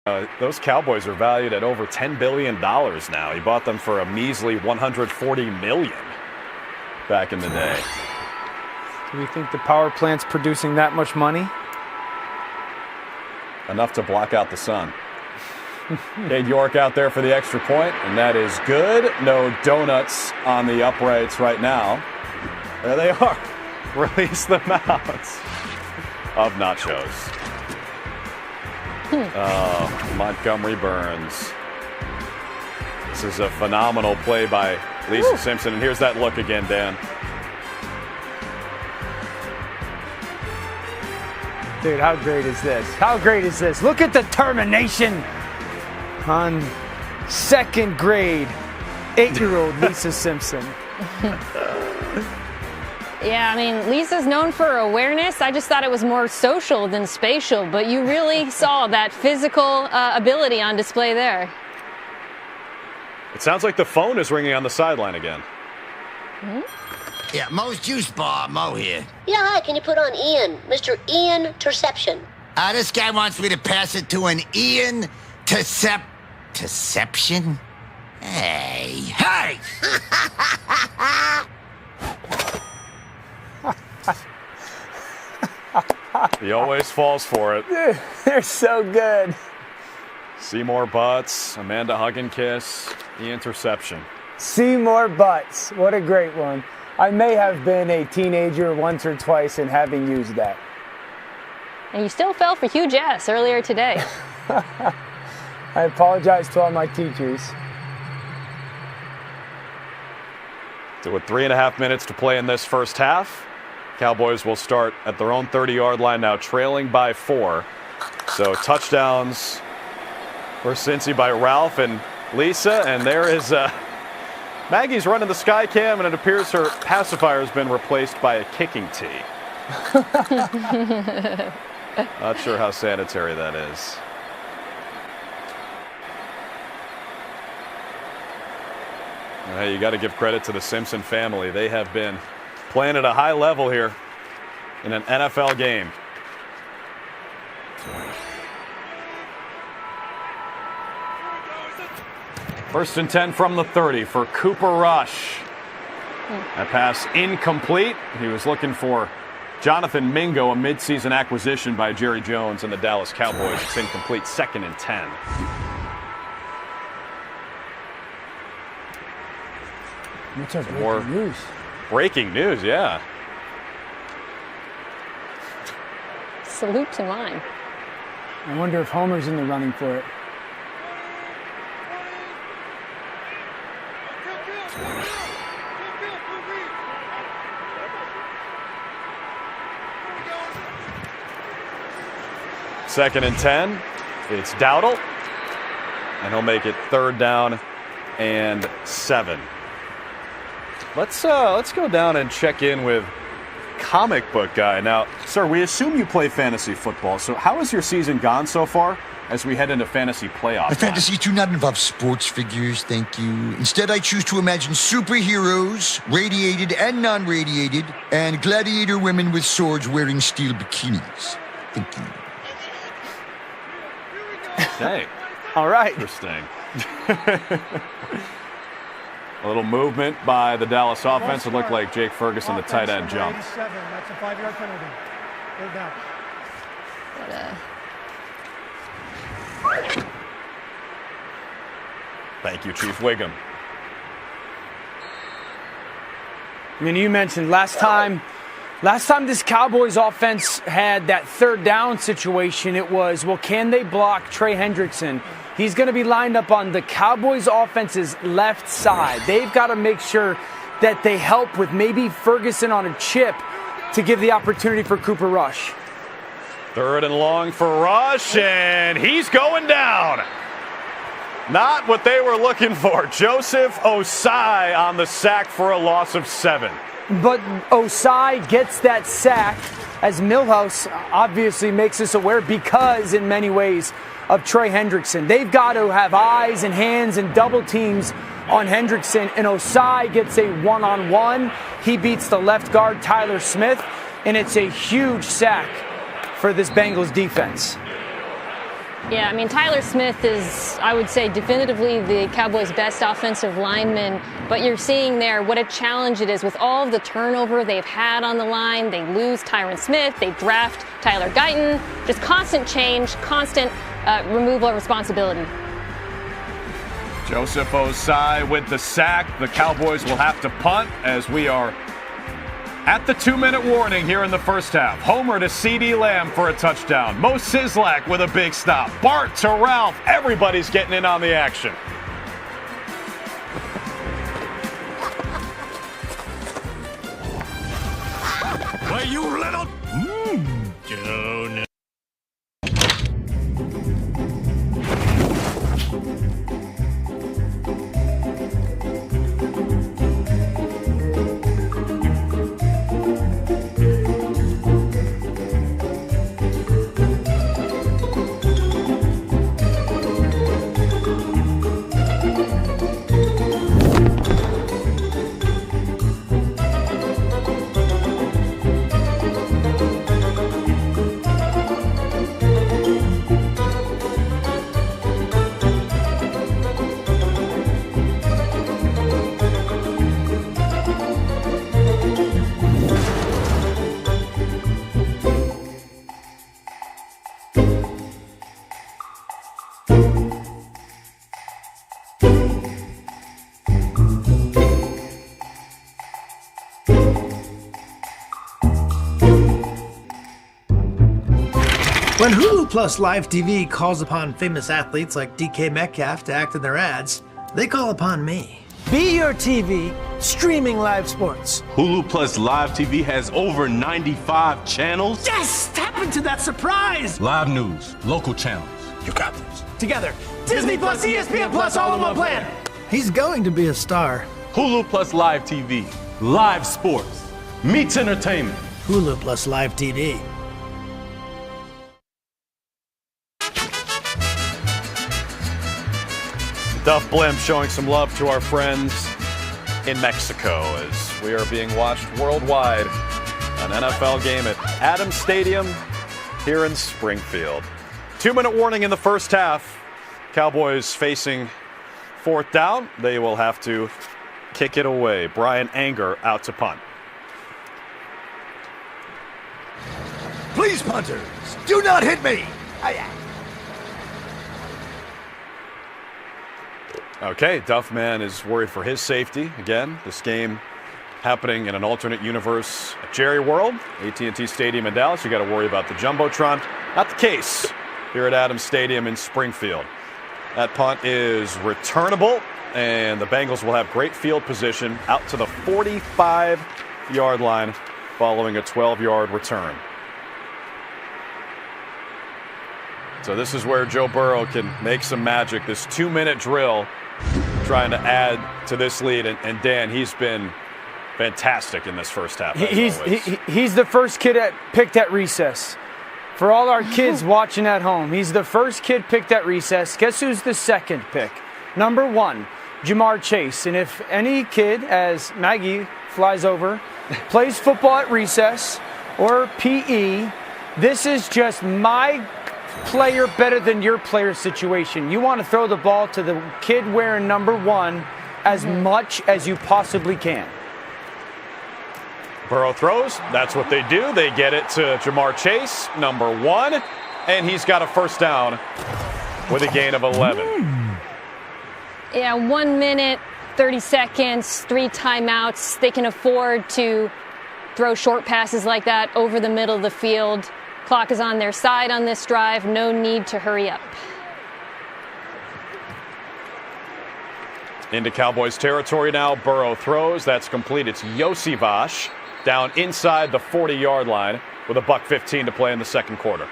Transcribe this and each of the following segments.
Those Cowboys are valued at over $10 billion now. He bought them for a measly $140 million back in the day. Do you think the power plant's producing that much money? Enough to block out the sun. Cade York out there for the extra point, and that is good. No donuts on the uprights right now. There they are. Release them out of nachos. Montgomery Burns. This is a phenomenal play by Lisa Simpson. And here's that look again, Dan. Dude, how great is this? How great is this? Look at the determination on second grade 8-year-old Lisa Simpson. Yeah, I mean, Lisa's known for awareness. I just thought it was more social than spatial, but you really saw that physical ability on display there. It sounds like the phone is ringing on the sideline again. Yeah, Mo's Juice Bar, Mo here. Yeah, hi, can you put on Ian? Mr. Ian Terception. This guy wants me to pass it to an Ian Terception? Hey, hey! He always falls for it. Dude, they're so good. Seymour Butts, Amanda Hugginkiss, the interception. Seymour Butts, what a great one. I may have been a teenager once or twice in having used that. And you still fell for huge ass earlier today. I apologize to all my teachers. So with 3.5 minutes to play in this first half, Cowboys will start at their own 30-yard line now, trailing by 4. So touchdowns for Cincy by Ralph and Lisa. And there is Maggie's running the sky cam, and it appears her pacifier has been replaced by a kicking tee. Not sure how sanitary that is. Hey, you got to give credit to the Simpson family. They have been playing at a high level here in an NFL game. First and 10 from the 30 for Cooper Rush. That pass incomplete. He was looking for Jonathan Mingo, a midseason acquisition by Jerry Jones and the Dallas Cowboys. It's incomplete, 2nd and 10. What's our More breaking news? Breaking news, yeah. Salute to mine. I wonder if Homer's in the running for it. Second and 10. It's Dowdle. And he'll make it 3rd down and 7. Let's go down and check in with comic book guy. Now, sir, we assume you play fantasy football. So how has your season gone so far as we head into fantasy playoffs? My fantasies do not involve sports figures, thank you. Instead, I choose to imagine superheroes, radiated and non-radiated, and gladiator women with swords wearing steel bikinis. Thank you. Hey. All right. Interesting. A little movement by the Dallas offense. It looked like Jake Ferguson, the tight end, jumped. That's a 5-yard penalty. Third down. Thank you, Chief Wiggum. I mean, you mentioned last time this Cowboys offense had that 3rd down situation, it was, well, can they block Trey Hendrickson? He's going to be lined up on the Cowboys offense's left side. They've got to make sure that they help with maybe Ferguson on a chip to give the opportunity for Cooper Rush. 3rd and long for Rush, and he's going down. Not what they were looking for. Joseph Osai on the sack for a loss of 7. But Osai gets that sack as Milhouse obviously makes us aware because in many ways of Trey Hendrickson. They've got to have eyes and hands and double teams on Hendrickson, and Osai gets a one-on-one. He beats the left guard, Tyler Smith, and it's a huge sack for this Bengals defense. Yeah, I mean, Tyler Smith is, I would say, definitively the Cowboys' best offensive lineman. But you're seeing there what a challenge it is with all of the turnover they've had on the line. They lose Tyron Smith. They draft Tyler Guyton. Just constant change, constant removal of responsibility. Joseph Osai with the sack. The Cowboys will have to punt as we are at the 2-minute warning here in the first half. Homer to CeeDee Lamb for a touchdown. Mo Sislak with a big stop. Bart to Ralph. Everybody's getting in on the action. Well, you little... When Hulu Plus Live TV calls upon famous athletes like DK Metcalf to act in their ads, they call upon me. Be your TV, streaming live sports. Hulu Plus Live TV has over 95 channels. Yes! Tap into that surprise! Live news, local channels. You got this. Together, Disney Plus, ESPN Plus, all in one plan. He's going to be a star. Hulu Plus Live TV, live sports, meets entertainment. Hulu Plus Live TV. Duff Blimp showing some love to our friends in Mexico as we are being watched worldwide. An NFL game at Adams Stadium here in Springfield. 2-minute warning in the first half. Cowboys facing fourth down. They will have to kick it away. Brian Anger out to punt. Please, punters, do not hit me! Okay, Duffman is worried for his safety. Again, this game happening in an alternate universe at Jerry World, AT&T Stadium in Dallas. You got to worry about the Jumbotron. Not the case here at Adams Stadium in Springfield. That punt is returnable, and the Bengals will have great field position out to the 45-yard line following a 12-yard return. So this is where Joe Burrow can make some magic. This 2-minute drill trying to add to this lead. And Dan, he's been fantastic in this first half. He's the first kid picked at recess. For all our kids watching at home, he's the first kid picked at recess. Guess who's the second pick? Number 1, Jamar Chase. And if any kid, as Maggie flies over, plays football at recess or PE, this is just my player better than your player situation. You want to throw the ball to the kid wearing number 1 as much as you possibly can. Burrow throws. That's what they do. They get it to Jamar Chase, number 1, and he's got a first down with a gain of 11. Yeah, 1 minute, 30 seconds, 3 timeouts. They can afford to throw short passes like that over the middle of the field. Clock is on their side on this drive. No need to hurry up. Into Cowboys territory now. Burrow throws. That's complete. It's Yossi Vash down inside the 40-yard line with a $1:15 to play in the second quarter.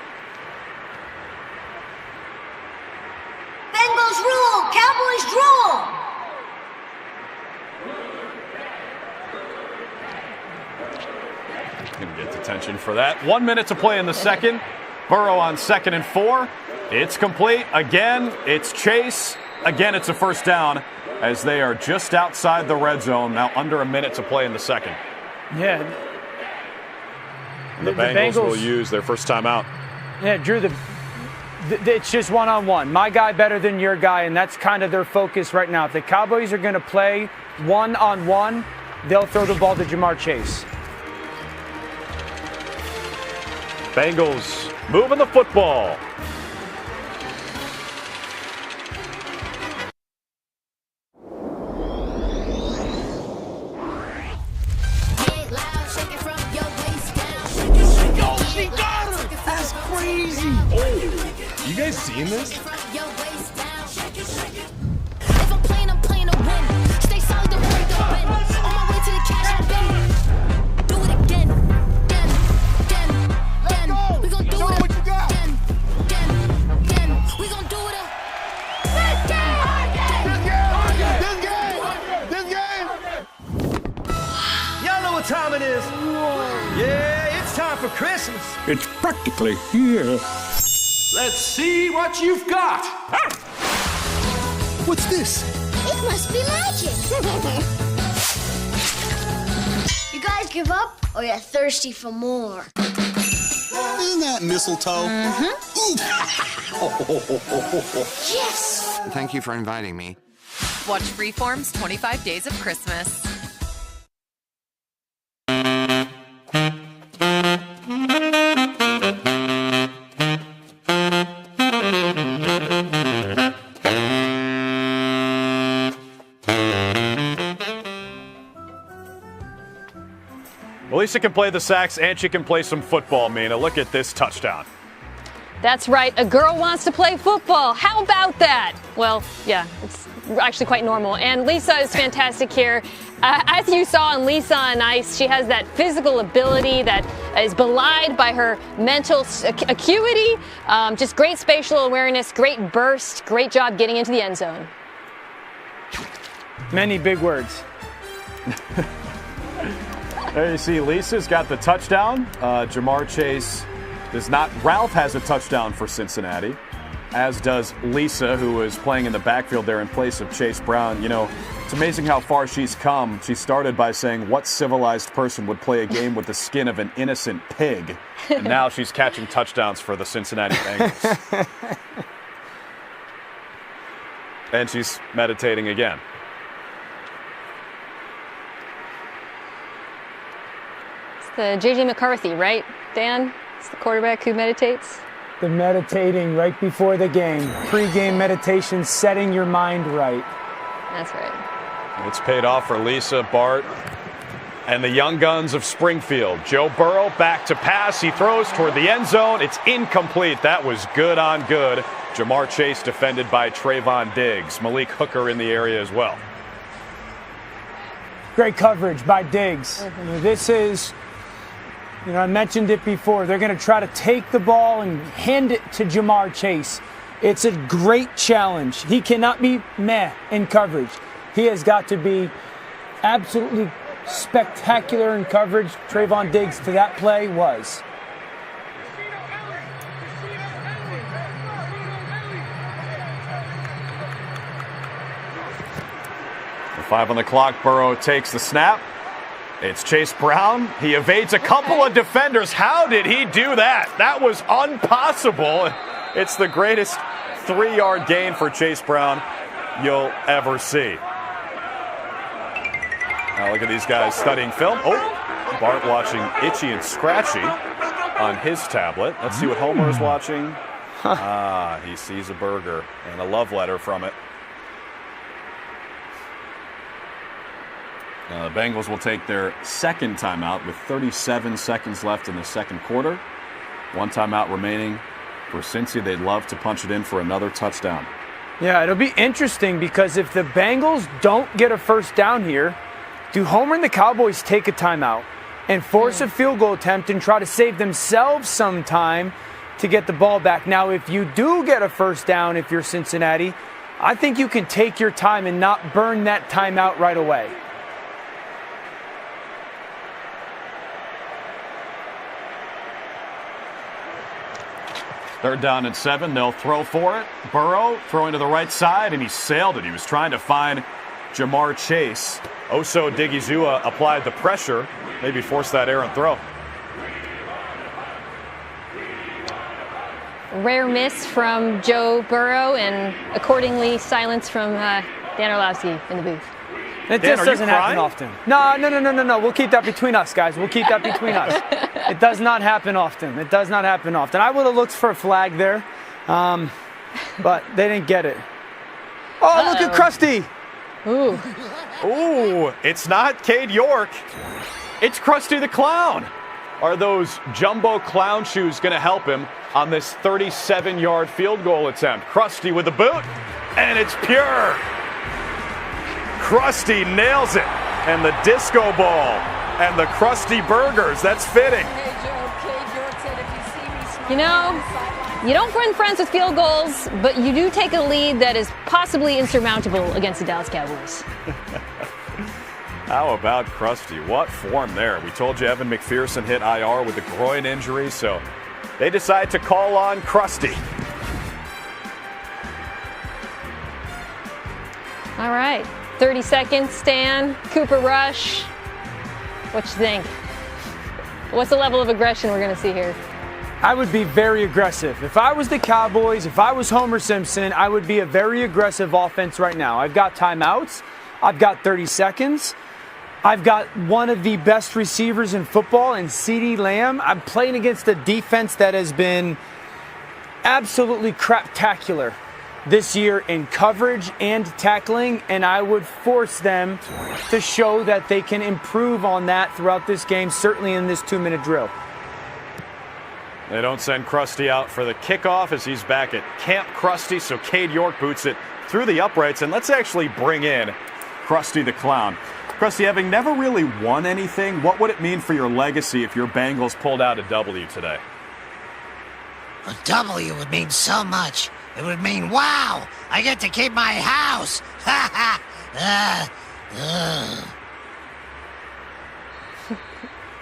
Bengals rule! Cowboys drool! Gonna get detention for that. 1 minute to play in the second. Burrow on 2nd and 4. It's complete. Again, it's Chase. Again, it's a first down as they are just outside the red zone. Now under a minute to play in the second. Yeah. And the Bengals will use their first timeout. Yeah, Drew, It's just one-on-one. My guy better than your guy, and that's kind of their focus right now. If the Cowboys are going to play one-on-one, they'll throw the ball to Jamar Chase. Bengals moving the football. That's crazy. Oh, you guys seen this? Y'all know what time it is. Yeah, it's time for Christmas. It's practically here. Let's see what you've got. What's this? It must be magic. You guys give up, or you're thirsty for more? Isn't that mistletoe? Yes! Thank you for inviting me. Watch Freeform's 25 Days of Christmas. Well, Lisa can play the sax and she can play some football, Mina. Look at this touchdown. That's right. A girl wants to play football. How about that? Well, yeah, it's actually quite normal. And Lisa is fantastic here. As you saw on Lisa on Ice, she has that physical ability that is belied by her mental acuity. Just great spatial awareness, great burst, great job getting into the end zone. Many big words. There you see Lisa's got the touchdown. Jamar Chase does not. Ralph has a touchdown for Cincinnati, as does Lisa, who is playing in the backfield there in place of Chase Brown. You know, it's amazing how far she's come. She started by saying, what civilized person would play a game with the skin of an innocent pig? And now she's catching touchdowns for the Cincinnati Bengals. And she's meditating again. The J.J. McCarthy, right, Dan? It's the quarterback who meditates. The meditating right before the game. Pre-game meditation, setting your mind right. That's right. It's paid off for Lisa, Bart, and the young guns of Springfield. Joe Burrow back to pass. He throws toward the end zone. It's incomplete. That was good on good. Jamar Chase defended by Trayvon Diggs. Malik Hooker in the area as well. Great coverage by Diggs. This is, you know, I mentioned it before. They're going to try to take the ball and hand it to Jamar Chase. It's a great challenge. He cannot be meh in coverage. He has got to be absolutely spectacular in coverage. Trayvon Diggs to that play was. The 5 on the clock. Burrow takes the snap. It's Chase Brown. He evades a couple of defenders. How did he do that? That was impossible. It's the greatest 3-yard gain for Chase Brown you'll ever see. Now look at these guys studying film. Oh, Bart watching Itchy and Scratchy on his tablet. Let's see what Homer is watching. He sees a burger and a love letter from it. The Bengals will take their second timeout with 37 seconds left in the second quarter. One timeout remaining for Cincy. They'd love to punch it in for another touchdown. Yeah, it'll be interesting because if the Bengals don't get a first down here, do Homer and the Cowboys take a timeout and force a field goal attempt and try to save themselves some time to get the ball back? Now, if you do get a first down, if you're Cincinnati, I think you can take your time and not burn that timeout right away. Third down and 7. They'll throw for it. Burrow throwing to the right side, and he sailed it. He was trying to find Jamar Chase. Oso Digizua applied the pressure, maybe forced that errant throw. Rare miss from Joe Burrow, and accordingly silence from Dan Orlowski in the booth. It just doesn't happen often. No. We'll keep that between us, guys. We'll keep that between us. It does not happen often. It does not happen often. I would have looked for a flag there, but they didn't get it. Oh, look at Krusty. Ooh, it's not Cade York. It's Krusty the Clown. Are those jumbo clown shoes going to help him on this 37-yard field goal attempt? Krusty with the boot, and it's pure. Krusty nails it, and the disco ball, and the Krusty burgers. That's fitting. You know, you don't win friends with field goals, but you do take a lead that is possibly insurmountable against the Dallas Cowboys. How about Krusty? What form there? We told you Evan McPherson hit IR with a groin injury, so they decide to call on Krusty. All right, 30 seconds, Stan, Cooper Rush. What you think? What's the level of aggression we're going to see here? I would be very aggressive. If I was the Cowboys, if I was Homer Simpson, I would be a very aggressive offense right now. I've got timeouts. I've got 30 seconds. I've got one of the best receivers in football in CeeDee Lamb. I'm playing against a defense that has been absolutely craptacular this year in coverage and tackling, and I would force them to show that they can improve on that throughout this game, certainly in this 2-minute drill. They don't send Krusty out for the kickoff as he's back at Camp Krusty, so Cade York boots it through the uprights, and let's actually bring in Krusty the Clown. Krusty, having never really won anything, what would it mean for your legacy if your Bengals pulled out a W today? A W would mean so much. It would mean, wow, I get to keep my house. Ha ha.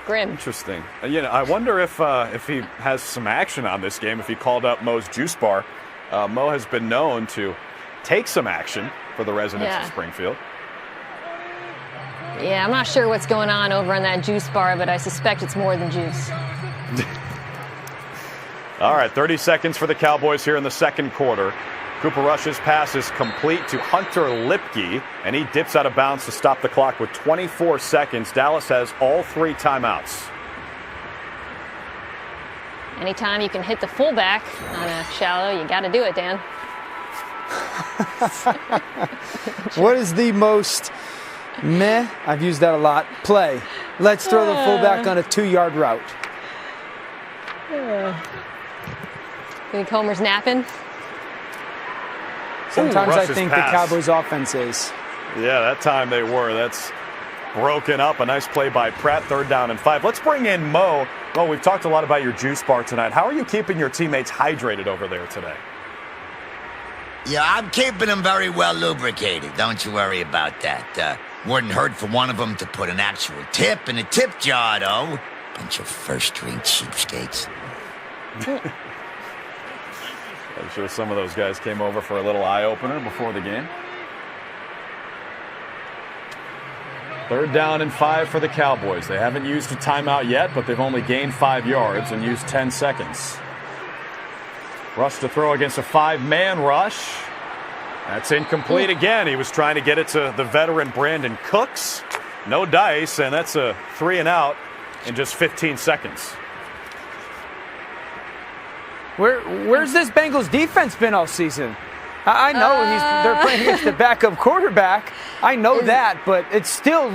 Grim. Interesting. I wonder if he has some action on this game, if he called up Mo's Juice Bar. Mo has been known to take some action for the residents of Springfield. Yeah, I'm not sure what's going on over on that juice bar, but I suspect it's more than juice. All right, 30 seconds for the Cowboys here in the second quarter. Cooper Rush's pass is complete to Hunter Lipke, and he dips out of bounds to stop the clock with 24 seconds. Dallas has all 3 timeouts. Anytime you can hit the fullback on a shallow, you got to do it, Dan. What is the most meh, I've used that a lot, play? Let's throw the fullback on a 2-yard route. Think Homer's napping? Sometimes I think the Cowboys' offense is. Yeah, that time they were. That's broken up. A nice play by Pratt, 3rd down and 5. Let's bring in Mo. Mo, we've talked a lot about your juice bar tonight. How are you keeping your teammates hydrated over there today? Yeah, I'm keeping them very well lubricated. Don't you worry about that. Wouldn't hurt for one of them to put an actual tip in a tip jar, though. Bunch of first-rate cheapskates. I'm sure some of those guys came over for a little eye-opener before the game. 3rd down and 5 for the Cowboys. They haven't used a timeout yet, but they've only gained 5 yards and used 10 seconds. Rush to throw against a 5-man rush. That's incomplete again. He was trying to get it to the veteran Brandon Cooks. No dice, and that's a 3-and-out in just 15 seconds. Where's this Bengals defense been all season? I know they're playing against the backup quarterback. I know that, but it's still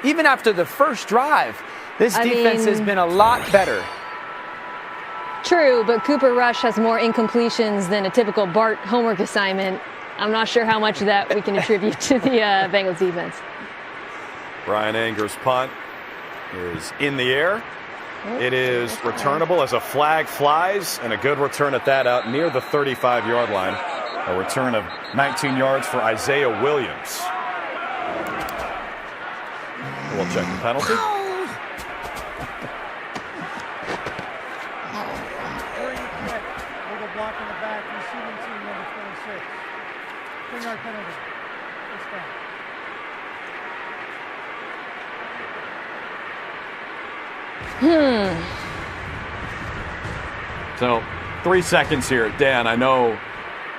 even after the first drive, this defense has been a lot better. True, but Cooper Rush has more incompletions than a typical Bart homework assignment. I'm not sure how much of that we can attribute to the Bengals defense. Brian Anger's punt is in the air. It is returnable as a flag flies, and a good return at that out near the 35-yard line. A return of 19 yards for Isaiah Williams. We'll check the penalty. Illegal block in the back, receiving team number 26. 10-yard penalty. First down. So 3 seconds here. Dan, I know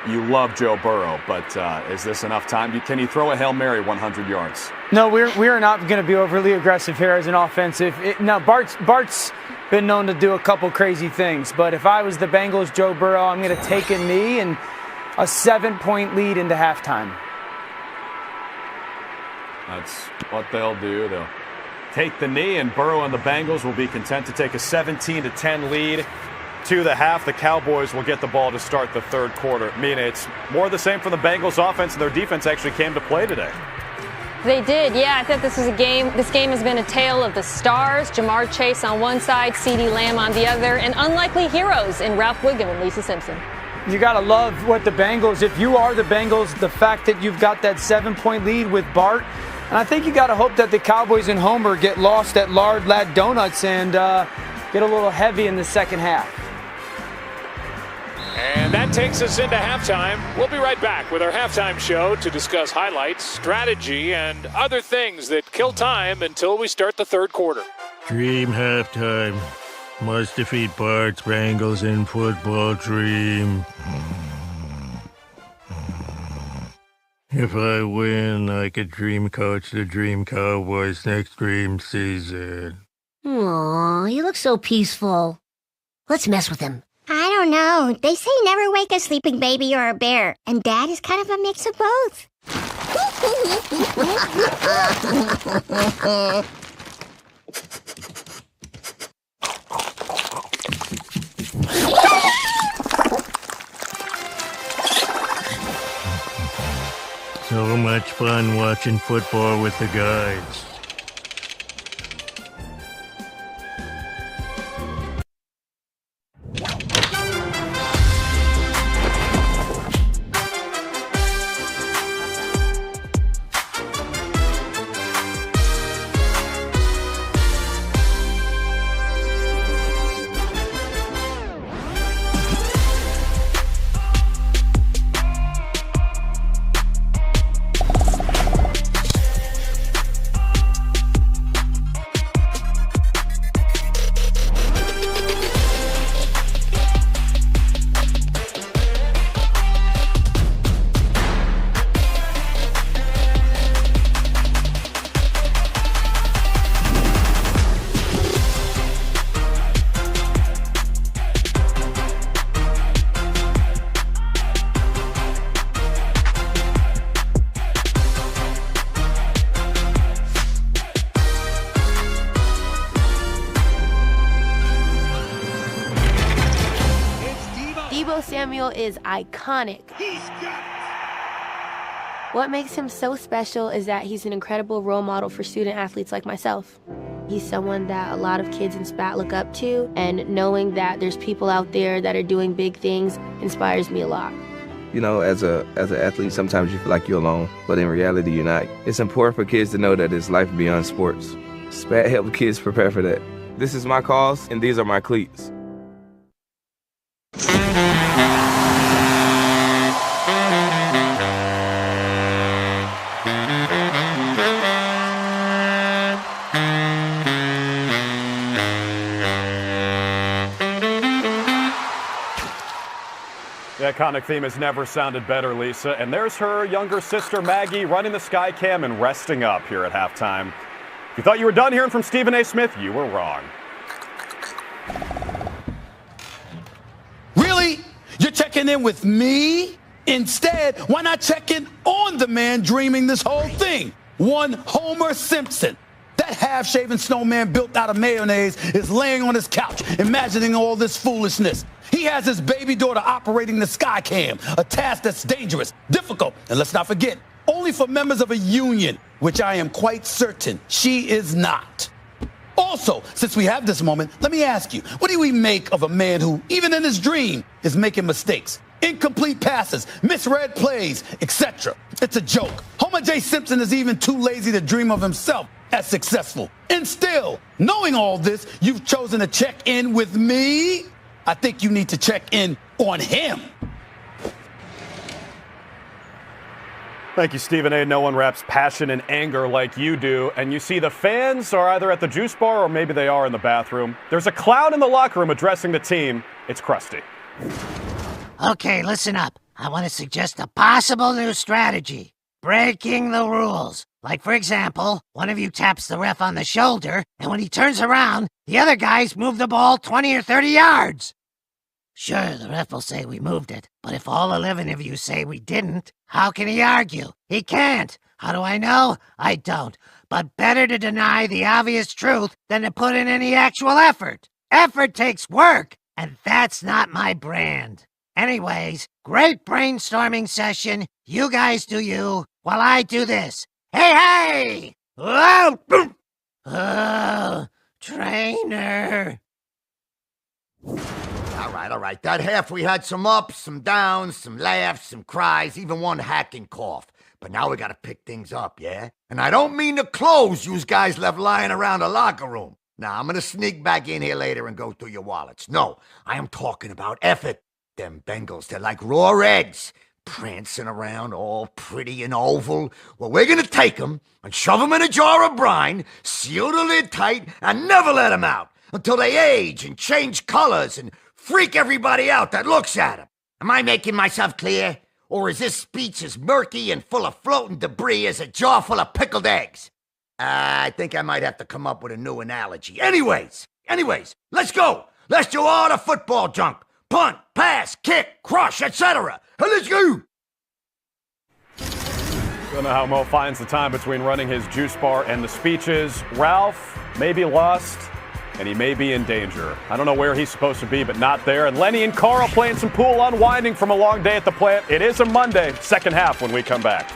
you love Joe Burrow, but is this enough time? Can you throw a Hail Mary 100 yards? No, we're not going to be overly aggressive here as an offensive. Now, Bart's been known to do a couple crazy things, but if I was the Bengals, Joe Burrow, I'm going to take a knee and a 7-point lead into halftime. That's what they'll do. They'll take the knee, and Burrow and the Bengals will be content to take a 17-10 lead to the half. The Cowboys will get the ball to start the third quarter. Mina, it's more of the same for the Bengals offense, and their defense actually came to play today. They did, yeah. I thought this game has been a tale of the stars. Jamar Chase on one side, CeeDee Lamb on the other, and unlikely heroes in Ralph Wiggum and Lisa Simpson. You got to love what the Bengals, if you are the Bengals, the fact that you've got that 7-point lead with Bart. And I think you got to hope that the Cowboys and Homer get lost at Lard Lad Donuts and get a little heavy in the second half. And that takes us into halftime. We'll be right back with our halftime show to discuss highlights, strategy, and other things that kill time until we start the third quarter. Dream halftime. Must defeat Bart's Bengals in football dream. If I win, I could dream coach the Dream Cowboys next dream season. Aw, he looks so peaceful. Let's mess with him. I don't know. They say never wake a sleeping baby or a bear, and Dad is kind of a mix of both. So much fun watching football with the guys. Samuel is iconic. What makes him so special is that he's an incredible role model for student athletes like myself. He's someone that a lot of kids in SPAT look up to, and knowing that there's people out there that are doing big things inspires me a lot. You know, as an athlete, sometimes you feel like you're alone, but in reality, you're not. It's important for kids to know that there's life beyond sports. SPAT helps kids prepare for that. This is my cause, and these are my cleats. The iconic theme has never sounded better, Lisa. And there's her younger sister, Maggie, running the sky cam and resting up here at halftime. If you thought you were done hearing from Stephen A. Smith, you were wrong. Really? You're checking in with me? Instead, why not check in on the man dreaming this whole thing? One Homer Simpson. That half-shaven snowman built out of mayonnaise is laying on his couch, imagining all this foolishness. He has his baby daughter operating the sky cam, a task that's dangerous, difficult, and let's not forget, only for members of a union, which I am quite certain she is not. Also, since we have this moment, let me ask you, what do we make of a man who, even in his dream, is making mistakes? Incomplete passes, misread plays, etc. It's a joke. Homer J. Simpson is even too lazy to dream of himself as successful. And still, knowing all this, you've chosen to check in with me? I think you need to check in on him. Thank you, Stephen A. No one wraps passion and anger like you do. And you see the fans are either at the juice bar or maybe they are in the bathroom. There's a clown in the locker room addressing the team. It's Krusty. Okay, listen up. I want to suggest a possible new strategy. Breaking the rules. Like, for example, one of you taps the ref on the shoulder, and when he turns around, the other guys move the ball 20 or 30 yards. Sure, the ref will say we moved it, but if all 11 of you say we didn't, how can he argue? He can't. How do I know? I don't. But better to deny the obvious truth than to put in any actual effort. Effort takes work, and that's not my brand. Anyways, great brainstorming session. You guys do you, while I do this. Hey, hey! Whoa! Boom! Oh, trainer. All right. That half we had some ups, some downs, some laughs, some cries, even one hacking cough. But now we gotta pick things up, yeah? And I don't mean the clothes you guys left lying around the locker room. Now, I'm gonna sneak back in here later and go through your wallets. No, I am talking about effort. Them Bengals, they're like raw eggs, prancing around all pretty and oval. Well, we're gonna take them and shove them in a jar of brine, seal the lid tight, and never let them out until they age and change colors and freak everybody out that looks at them. Am I making myself clear? Or is this speech as murky and full of floating debris as a jar full of pickled eggs? I think I might have to come up with a new analogy. Anyways, let's go. Let's do all the football junk. Punt, pass, kick, crush, etc. Let's go. Don't know how Mo finds the time between running his juice bar and the speeches. Ralph may be lost, and he may be in danger. I don't know where he's supposed to be, but not there. And Lenny and Carl playing some pool, unwinding from a long day at the plant. It is a Monday, second half when we come back.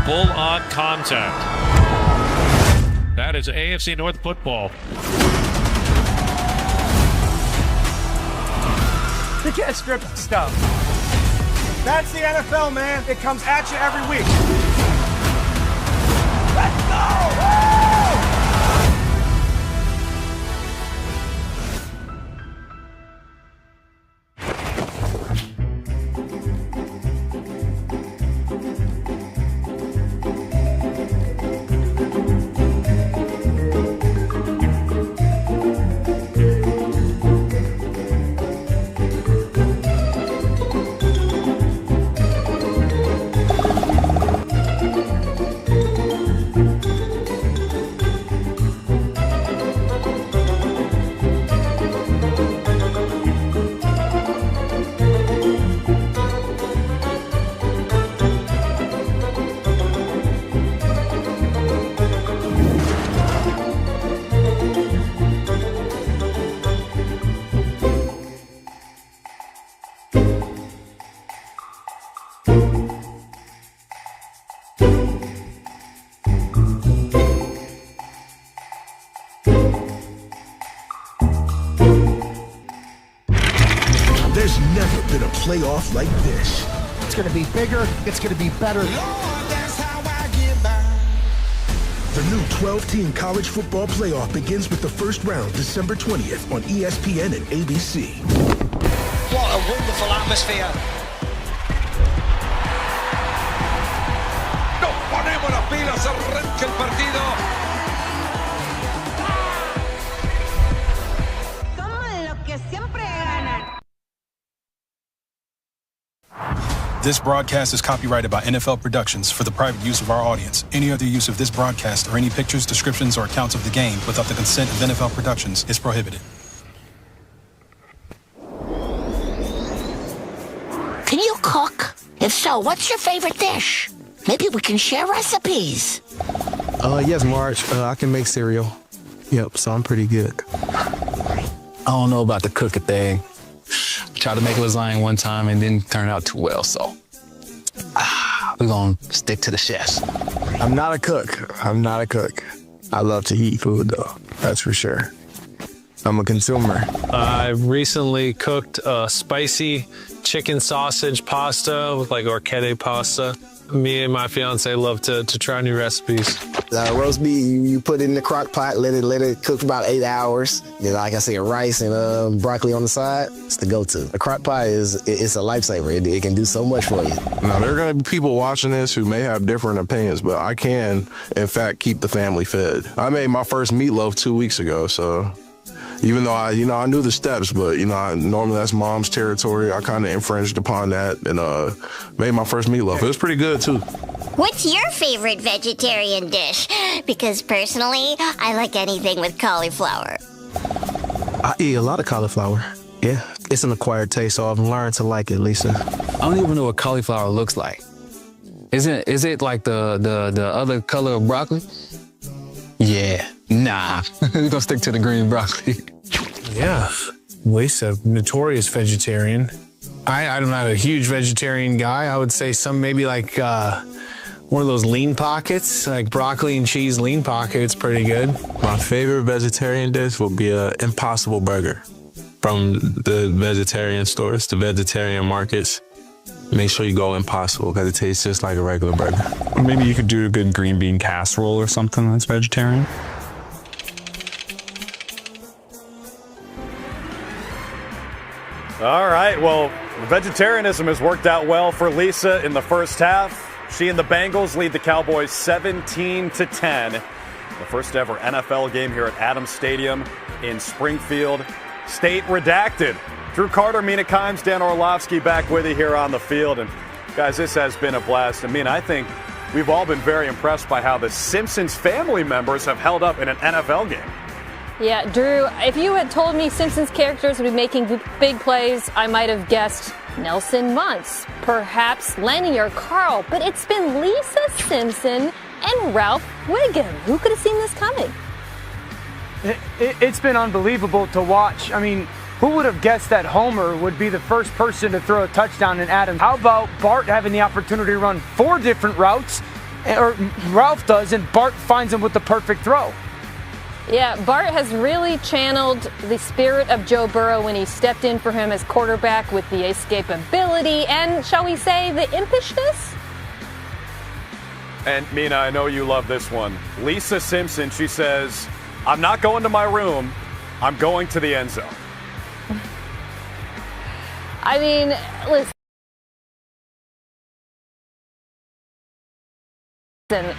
Full-on contact. That is AFC North football. You can't strip stuff. That's the NFL, man. It comes at you every week. Let's go! Woo! There's never been a playoff like this. It's going to be bigger. It's going to be better. The new 12-team college football playoff begins with the first round December 20th on ESPN and ABC. What a wonderful atmosphere. Nos ponemos las pilas, arranca el partido. Somos los que siempre ganan. This broadcast is copyrighted by NFL Productions for the private use of our audience. Any other use of this broadcast or any pictures, descriptions, or accounts of the game without the consent of NFL Productions is prohibited. Can you cook? If so, what's your favorite dish? Maybe we can share recipes. Yes, Marge. I can make cereal. Yep, so I'm pretty good. I don't know about the cooking thing. Tried to make lasagna one time and didn't turn out too well, so we're gonna stick to the chefs. I'm not a cook. I love to eat food, though. That's for sure. I'm a consumer. I recently cooked a spicy chicken sausage pasta with like orchette pasta. Me and my fiance love to try new recipes. Roast beef, you put it in the crock pot, let it cook for about 8 hours. Then, like I said, rice and broccoli on the side. It's the go-to. The crock pot it's a lifesaver. It can do so much for you. Now, there are going to be people watching this who may have different opinions, but I can, in fact, keep the family fed. I made my first meatloaf 2 weeks ago, so even though I knew the steps, but normally that's mom's territory. I kind of infringed upon that and made my first meatloaf. It was pretty good too. What's your favorite vegetarian dish? Because personally, I like anything with cauliflower. I eat a lot of cauliflower. Yeah, it's an acquired taste, so I've learned to like it, Lisa. I don't even know what cauliflower looks like. Is it like the other color of broccoli? Yeah, nah. We're gonna stick to the green broccoli. Yeah, Lisa, notorious vegetarian. I'm not a huge vegetarian guy. I would say some maybe like one of those lean pockets, like broccoli and cheese lean pockets, pretty good. My favorite vegetarian dish will be an Impossible Burger from the vegetarian stores, the vegetarian markets. Make sure you go Impossible because it tastes just like a regular burger. Or maybe you could do a good green bean casserole or something that's vegetarian. All right, well, vegetarianism has worked out well for Lisa in the first half. She and the Bengals lead the Cowboys 17-10. The first ever NFL game here at Adams Stadium in Springfield. State redacted. Drew Carter, Mina Kimes, Dan Orlovsky back with you here on the field. And guys, this has been a blast. I think we've all been very impressed by how the Simpsons family members have held up in an NFL game. Yeah, Drew, if you had told me Simpsons characters would be making big plays, I might have guessed Nelson Muntz, perhaps Lenny or Carl, but it's been Lisa Simpson and Ralph Wiggum. Who could have seen this coming? It's been unbelievable to watch. Who would have guessed that Homer would be the first person to throw a touchdown in Adams? How about Bart having the opportunity to run 4 different routes, or Ralph does, and Bart finds him with the perfect throw? Yeah, Bart has really channeled the spirit of Joe Burrow when he stepped in for him as quarterback with the escapability and, shall we say, the impishness. And Mina, I know you love this one. Lisa Simpson, she says, I'm not going to my room, I'm going to the end zone. Listen.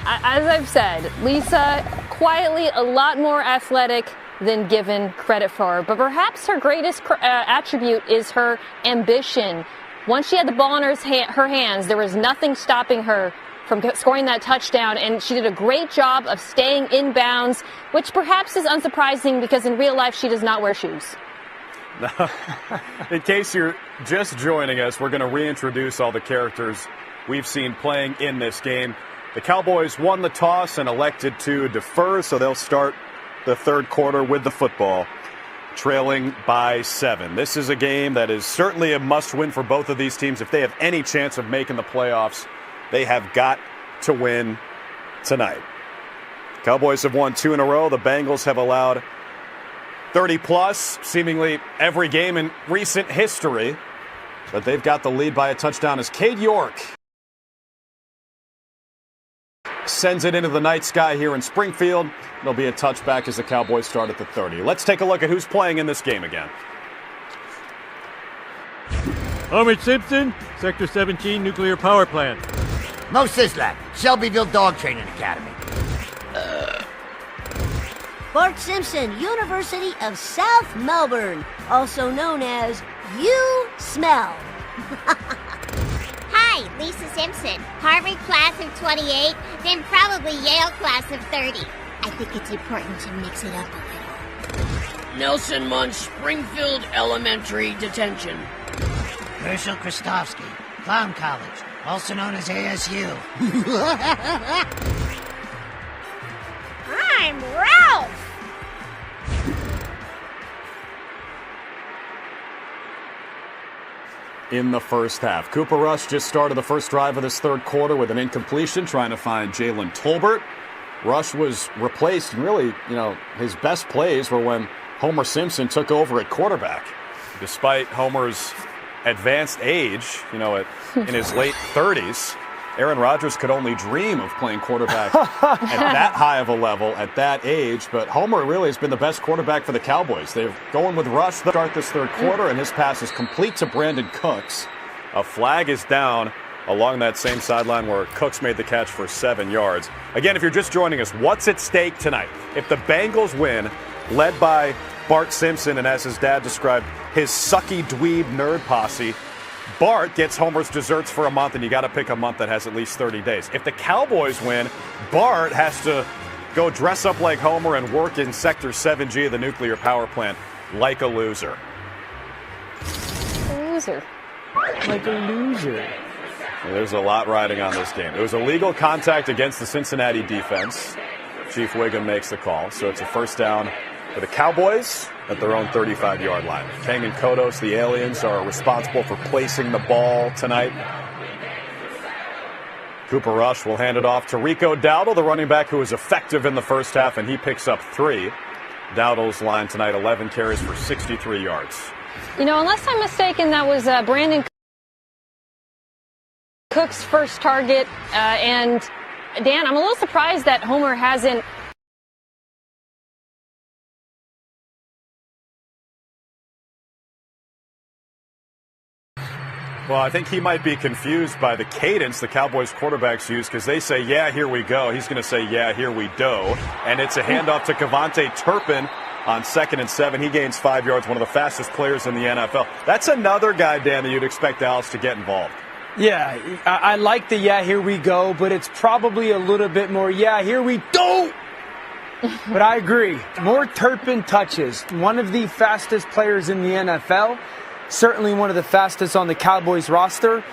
As I've said, Lisa, quietly a lot more athletic than given credit for. But perhaps her greatest attribute is her ambition. Once she had the ball in her hands, there was nothing stopping her from scoring that touchdown. And she did a great job of staying in bounds, which perhaps is unsurprising because in real life she does not wear shoes. In case you're just joining us, we're going to reintroduce all the characters we've seen playing in this game. The Cowboys won the toss and elected to defer, so they'll start the third quarter with the football, trailing by 7. This is a game that is certainly a must-win for both of these teams. If they have any chance of making the playoffs, they have got to win tonight. Cowboys have won 2 in a row. The Bengals have allowed 30-plus, seemingly every game in recent history. But they've got the lead by a touchdown as Cade York sends it into the night sky here in Springfield. There'll be a touchback as the Cowboys start at the 30. Let's take a look at who's playing in this game again. Homer Simpson, Sector 17 Nuclear Power Plant. Mo Sislak, Shelbyville Dog Training Academy. Bart Simpson, University of South Melbourne, also known as You Smell. Hi, Hi, Lisa Simpson. Harvard class of 28, then probably Yale class of 30. I think it's important to mix it up a little. Nelson Munch, Springfield Elementary Detention. Herschel Christofsky, Clown College, also known as ASU. I'm Ralph! In the first half, Cooper Rush just started the first drive of this third quarter with an incompletion, trying to find Jalen Tolbert. Rush was replaced, and really, his best plays were when Homer Simpson took over at quarterback. Despite Homer's advanced age, in his late 30s, Aaron Rodgers could only dream of playing quarterback at that high of a level at that age. But Homer really has been the best quarterback for the Cowboys. They're going with Rush to start this third quarter, and his pass is complete to Brandon Cooks. A flag is down along that same sideline where Cooks made the catch for 7 yards. Again, if you're just joining us, what's at stake tonight? If the Bengals win, led by Bart Simpson, and as his dad described, his sucky dweeb nerd posse, Bart gets Homer's desserts for a month, and you got to pick a month that has at least 30 days. If the Cowboys win, Bart has to go dress up like Homer and work in Sector 7G of the nuclear power plant like a loser. Loser. Like a loser. There's a lot riding on this game. It was illegal contact against the Cincinnati defense. Chief Wiggum makes the call, so it's a first down for the Cowboys at their own 35-yard line. Kang and Kodos, the aliens, are responsible for placing the ball tonight. Cooper Rush will hand it off to Rico Dowdle, the running back who was effective in the first half, and he picks up 3. Dowdle's line tonight, 11 carries for 63 yards. Unless I'm mistaken, that was Brandon Cook's first target. And, Dan, I'm a little surprised that Homer hasn't Well, I think he might be confused by the cadence the Cowboys quarterbacks use, because they say, yeah, here we go. He's going to say, yeah, here we do. And it's a handoff to Kevontae Turpin on 2nd and 7. He gains 5 yards, one of the fastest players in the NFL. That's another guy, Dan, that you'd expect Dallas to get involved. Yeah, I like the yeah, here we go, but it's probably a little bit more, yeah, here we do. But I agree. More Turpin touches. One of the fastest players in the NFL. Certainly one of the fastest on the Cowboys roster.